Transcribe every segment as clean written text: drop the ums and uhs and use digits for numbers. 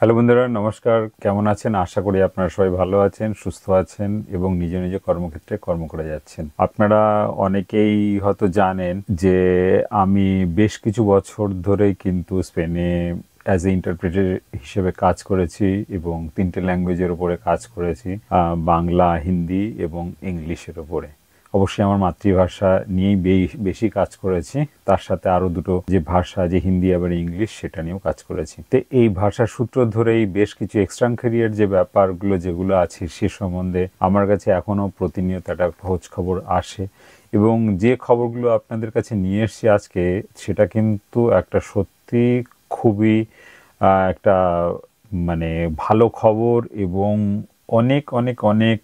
Hello বন্ধুরা, নমস্কার। কেমন আছেন? আশা করি আপনারা সবাই ভালো আছেন, সুস্থ আছেন এবং নিজ নিজ কর্মক্ষেত্রে কর্ম করে যাচ্ছেন। আপনারা অনেকেই হয়তো জানেন যে আমি বেশ কিছু বছর ধরেই কিন্তু স্পেনে অ্যাজ এ ইন্টারপ্রেটার হিসেবে কাজ করেছি এবং 3টে ল্যাঙ্গুয়েজের উপরে কাজ করেছি, বাংলা, হিন্দি এবং ইংলিশের উপরে। অবশ্যই আমার মাতৃভাষা নিয়েই বেশি কাজ করেছি, তার সাথে আরও দুটো যে ভাষা, যে হিন্দি আবার ইংলিশ, সেটা নিয়েও কাজ করেছি। তো এই ভাষার সূত্র ধরেই বেশ কিছু এক্সট্রাকারিয়ার যে ব্যাপারগুলো যেগুলো আছে সে সম্বন্ধে আমার কাছে এখনও প্রতিনিয়ত একটা খোঁজ খবর আসে এবং যে খবরগুলো আপনাদের কাছে নিয়ে এসছি আজকে, সেটা কিন্তু একটা সত্যি খুবই একটা মানে ভালো খবর। এবং অনেক অনেক অনেক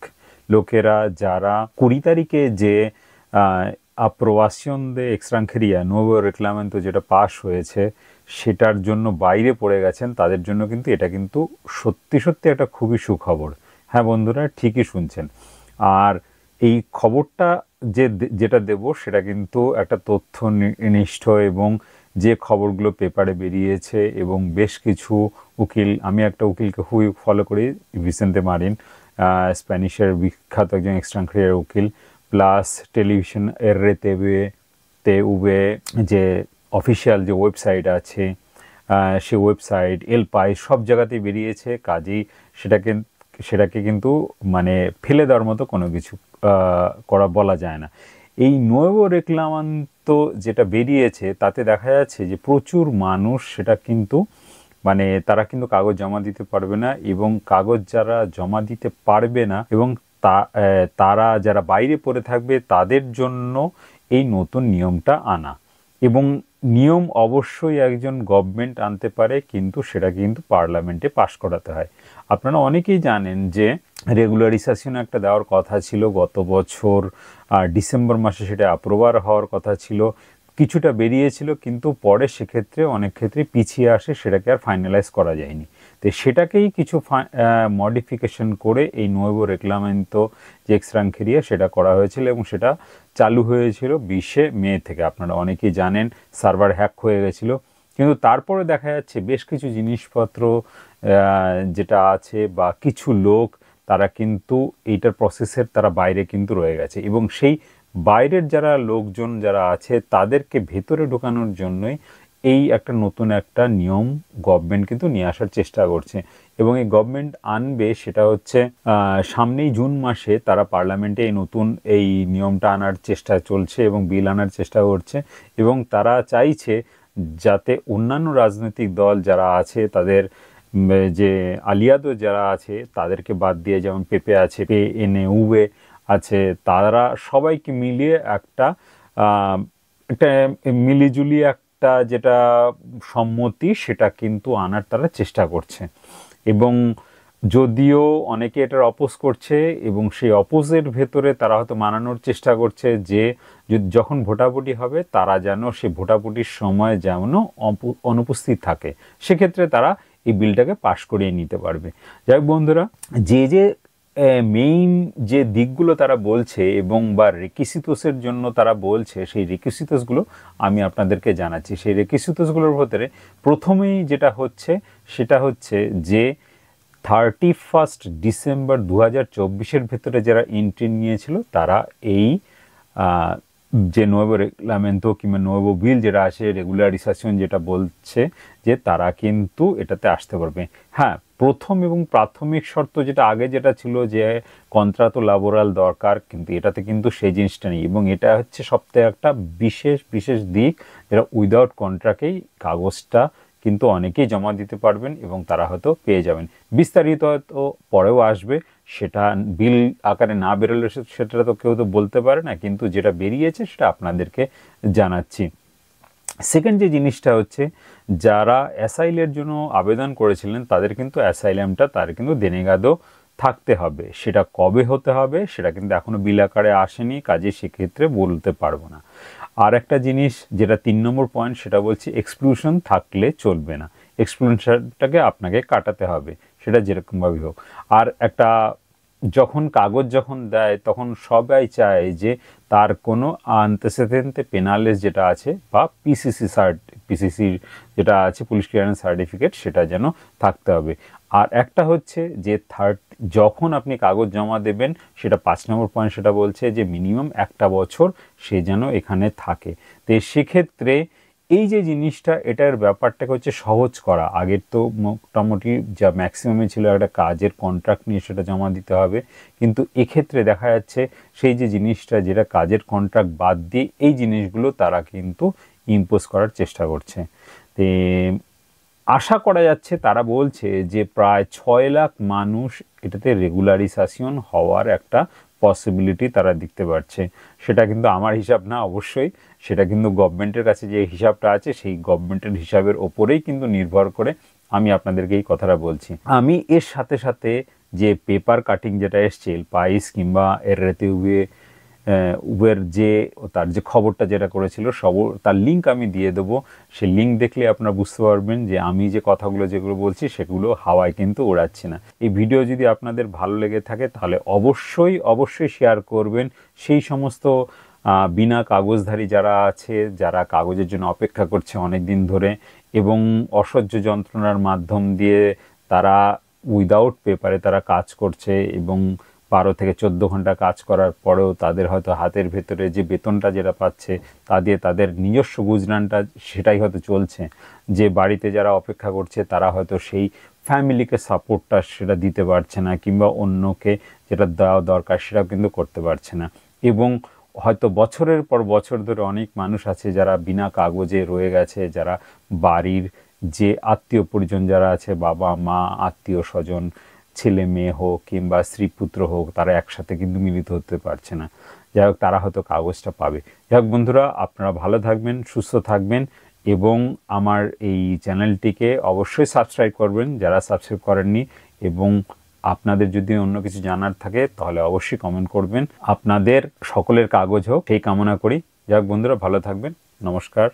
লোকেরা যারা 20 তারিখে যে aprobación de extranjería nuevo reglamento যেটা পাস হয়েছে সেটার জন্য বাইরে পড়ে গেছেন, তাদের জন্য কিন্তু এটা কিন্তু সত্যি সত্যি একটা খুবই সুখবর। হ্যাঁ বন্ধুরা, ঠিকই শুনছেন। আর এই খবরটা যেটা দেব সেটা কিন্তু একটা তথ্যনিষ্ঠ এবং যে খবরগুলো পেপারে বেরিয়েছে এবং বেশ কিছু উকিল, আমি একটা উকিলকে খুবই ফলো করি, ভিসেন্তে মারিন, স্প্যানিশের বিখ্যাত একজন এক্সট্রাকারিয়ার উকিল, প্লাস টেলিভিশন RTV যে অফিসিয়াল যে ওয়েবসাইট আছে, সে ওয়েবসাইট এল পাই সব জায়গাতেই বেরিয়েছে। কাজেই সেটাকে কিন্তু মানে ফেলে দেওয়ার মতো কোনো কিছু বলা যায় না। এই nuevo reglamento যেটা বেরিয়েছে তাতে দেখা যাচ্ছে যে প্রচুর মানুষ সেটা কিন্তু মানে তারা কিন্তু কাগজ জমা দিতে পারবে না, এবং কাগজ যারা জমা দিতে পারবে না এবং তারা যারা বাইরে পড়ে থাকবে তাদের জন্য এই নতুন নিয়মটা আনা। এবং নিয়ম অবশ্যই একজন গভর্নমেন্ট আনতে পারে, কিন্তু সেটা কিন্তু পার্লামেন্টে পাশ করাতে হয়। আপনারা অনেকেই জানেন যে রেগুলারাইজেশন একটা দেওয়ার কথা ছিল গত বছর ডিসেম্বর মাসে, সেটা অ্যাপ্রুভার হওয়ার কথা ছিল, কিছুটা বেরিয়েছিল, কিন্তু পরে সেক্ষেত্রে অনেক ক্ষেত্রে পিছিয়ে আসে, সেটাকে আর ফাইনালাইজ করা যায়নি। তো সেটাকেই কিছু মডিফিকেশন করে এই nuevo reglamento যে এক্সট্রাকারিয়া সেটা করা হয়েছিল এবং সেটা চালু হয়েছিল 20শে মে থেকে। আপনারা অনেকেই জানেন সার্ভার হ্যাক হয়ে গেছিলো, কিন্তু তারপরে দেখা যাচ্ছে বেশ কিছু জিনিসপত্র যেটা আছে বা কিছু লোক তারা কিন্তু এইটার প্রসেসের তারা বাইরে কিন্তু রয়ে গেছে, এবং সেই বাইরের যারা লোকজন যারা আছে তাদেরকে ভেতরে ঢোকানোর জন্যই এই একটা নতুন একটা নিয়ম গভর্নমেন্ট কিন্তু নিয়ে আসার চেষ্টা করছে। এবং এই গভর্নমেন্ট আনবে সেটা হচ্ছে সামনেই জুন মাসে তারা পার্লামেন্টে এই নতুন এই নিয়মটা আনার চেষ্টা চলছে এবং বিল আনার চেষ্টা করছে। এবং তারা চাইছে যাতে অন্যান্য রাজনৈতিক দল যারা আছে তাদের যে আলিয়াদো যারা আছে তাদেরকে বাদ দিয়ে, যেমন পেপে আছে, PNV আছে, তারা সবাইকে মিলিয়ে একটা মিলিজুলি একটা যেটা সম্মতি সেটা কিন্তু আনার তারা চেষ্টা করছে। এবং যদিও অনেকে এটার অপোজ করছে এবং সেই অপোজের ভেতরে তারা হয়তো মানানোর চেষ্টা করছে যে যখন ভোটাভুটি হবে তারা যেন সে ভোটাভুটির সময় যেন অনুপস্থিত থাকে, সেক্ষেত্রে তারা এই বিলটাকে পাশ করিয়ে নিতে পারবে। যাই হোক বন্ধুরা, যে মেইন যে দিকগুলো তারা বলছে এবং বা রেকিসিতোসের জন্য তারা বলছে, সেই রেকিসিতোসগুলো আমি আপনাদেরকে জানাচ্ছি। সেই রেকিসিতোসগুলোর ভেতরে প্রথমেই যেটা হচ্ছে সেটা হচ্ছে যে 31 ডিসেম্বর 2024 ভেতরে যারা এন্ট্রি নিয়েছিল তারা এই যে nuevo reglamento কিংবা nuevo বিল যেটা আসে, রেগুলারাইজেশন যেটা বলছে, যে তারা কিন্তু এটাতে আসতে পারবে। হ্যাঁ, প্রথম এবং প্রাথমিক শর্ত যেটা আগে যেটা ছিল যে কন্ট্রাতো লাবোরাল দরকার, কিন্তু এটাতে কিন্তু সেই জিনিসটা নেই। এবং এটা হচ্ছে সবথেকে একটা বিশেষ দিক, যেটা উইদাউট কন্ট্রাক্টেই কাগজটা কিন্তু অনেকেই জমা দিতে পারবেন এবং তারা হয়তো পেয়ে যাবেন। বিস্তারিত হয়তো পরেও আসবে, সেটা বিল আকারে না বেরোলে সেটা তো কেউ তো বলতে পারে না, কিন্তু যেটা বেরিয়েছে সেটা আপনাদেরকে জানাচ্ছি। সেকেন্ড যে জিনিসটা হচ্ছে, যারা অ্যাসাইলের জন্য আবেদন করেছিলেন তাদের কিন্তু অ্যাসাইলামটা তার কিন্তু দেনেগাদো থাকতে হবে। সেটা কবে হতে হবে সেটা কিন্তু এখনও বিল আকারে আসেনি, কাজে সেক্ষেত্রে বলতে পারবো না। আর একটা জিনিস যেটা 3 নম্বর পয়েন্ট, সেটা বলছে এক্সক্লুশন থাকলে চলবে না, এক্সক্লুশনটাকে আপনাকে কাটাতে হবে, সেটা যেরকমভাবেই হোক। আর একটা যখন কাগজ যখন দেয় তখন সবাই চায় যে তার কোনো আন্তসেদেন্তে পেনালেস যেটা আছে বা পিসিসির যেটা আছে, পুলিশ ক্লিয়ারেন্স সার্টিফিকেট, সেটা যেন থাকতে হবে। আর একটা হচ্ছে যে যখন আপনি কাগজ জমা দেবেন, সেটা 5 নম্বর পয়েন্ট সেটা বলছে যে মিনিমাম 1 বছর সে যেন এখানে থাকে। তো সেক্ষেত্রে এই যে জিনিসটা, এটার ব্যাপারটাকে হচ্ছে সহজ করা। আগের তো মোটামুটি যা ম্যাক্সিমামে ছিল একটা কাজের কন্ট্রাক্ট নিয়ে সেটা জমা দিতে হবে, কিন্তু এক্ষেত্রে দেখা যাচ্ছে সেই যে জিনিসটা যেটা কাজের কন্ট্রাক্ট বাদ দিয়ে এই জিনিসগুলো তারা কিন্তু ইম্পোজ করার চেষ্টা করছে। তো আশা করা যাচ্ছে, তারা বলছে যে প্রায় 6 লাখ মানুষ এটাতে রেগুলারাইজেশন হওয়ার একটা পসিবিলিটি তারা দেখতে পাচ্ছে। সেটা কিন্তু আমার হিসাব না, অবশ্যই সেটা কিন্তু গভর্নমেন্টের কাছে যে হিসাবটা আছে সেই গভর্নমেন্টের হিসাবের ওপরেই কিন্তু নির্ভর করে আমি আপনাদেরকে এই কথাটা বলছি। আমি এর সাথে সাথে যে পেপার কাটিং যেটা এসছে এল পাইস কিংবা এর উবের যে তার যে খবরটা যেটা করেছিল তার লিঙ্ক আমি দিয়ে দেবো। সেই লিঙ্ক দেখলে আপনারা বুঝতে পারবেন যে আমি যে কথাগুলো যেগুলো বলছি সেগুলো হাওয়ায় কিন্তু ওড়াচ্ছি না। এই ভিডিও যদি আপনাদের ভালো লেগে থাকে তাহলে অবশ্যই শেয়ার করবেন সেই সমস্ত বিনা কাগজধারী যারা আছে, যারা কাগজের জন্য অপেক্ষা করছে অনেক দিন ধরে এবং অসহ্য যন্ত্রণার মাধ্যম দিয়ে তারা উইদাউট পেপারে তারা কাজ করছে এবং 12 থেকে 14 ঘন্টা কাজ করার পরেও তাদের হয়তো হাতের ভেতরে যে বেতনটা যেটা পাচ্ছে তা দিয়ে তাদের নিজস্ব গুজরানটা সেটাই হয়তো চলছে। যে বাড়িতে যারা অপেক্ষা করছে তারা হয়তো সেই ফ্যামিলিকে সাপোর্টটা সেটা দিতে পারছে না, কিংবা অন্যকে যেটা দেওয়া দরকার সেটাও কিন্তু করতে পারছে না। এবং হয়তো বছরের পর বছর ধরে অনেক মানুষ আছে যারা বিনা কাগজে রয়ে গেছে, যারা বাড়ির যে আত্মীয় পরিজন যারা আছে, বাবা মা আত্মীয় স্বজন, ছেলে মেয়ে হোক কিংবা স্ত্রী পুত্র হোক, তারা একসাথে কিন্তু মিলিত হতে পারছে না। যাই হোক, তারা হয়তো কাগজটা পাবে। যাই হোক বন্ধুরা, আপনারা ভালো থাকবেন, সুস্থ থাকবেন এবং আমার এই চ্যানেলটিকে অবশ্যই সাবস্ক্রাইব করবেন যারা সাবস্ক্রাইব করেননি। এবং আপনাদের যদি অন্য কিছু জানার থাকে তাহলে অবশ্যই কমেন্ট করবেন। আপনাদের সকলের কাগজ হোক সেই কামনা করি। যাই হোক বন্ধুরা, ভালো থাকবেন। নমস্কার।